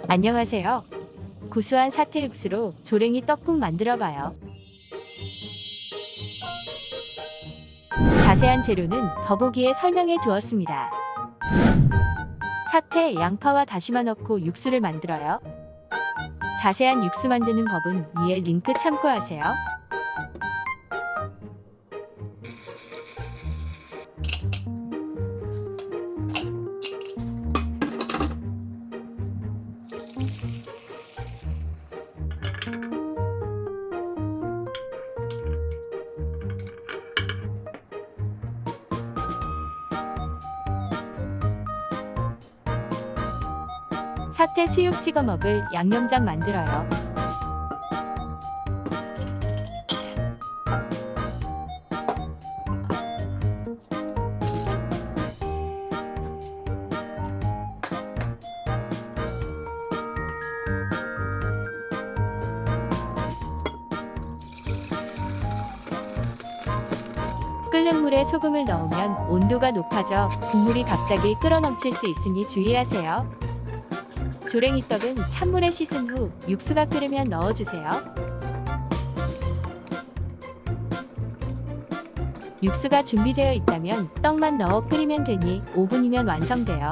안녕하세요. 구수한 사태 육수로 조랭이 떡국 만들어봐요. 자세한 재료는 더보기에 설명해 두었습니다. 사태, 양파와 다시마 넣고 육수를 만들어요. 자세한 육수 만드는 법은 위에 링크 참고하세요. 사태 수육 찍어 먹을 양념장 만들어요. 끓는 물에 소금을 넣으면 온도가 높아져 국물이 갑자기 끓어넘칠 수 있으니 주의하세요. 조랭이 떡은 찬물에 씻은 후 육수가 끓으면 넣어주세요. 육수가 준비되어 있다면 떡만 넣어 끓이면 되니 5분이면 완성돼요.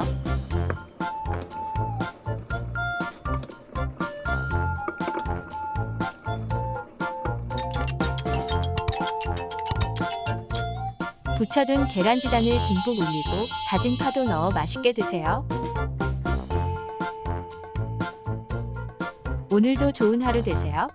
부쳐둔 계란지단을 듬뿍 올리고 다진 파도 넣어 맛있게 드세요. 오늘도 좋은 하루 되세요.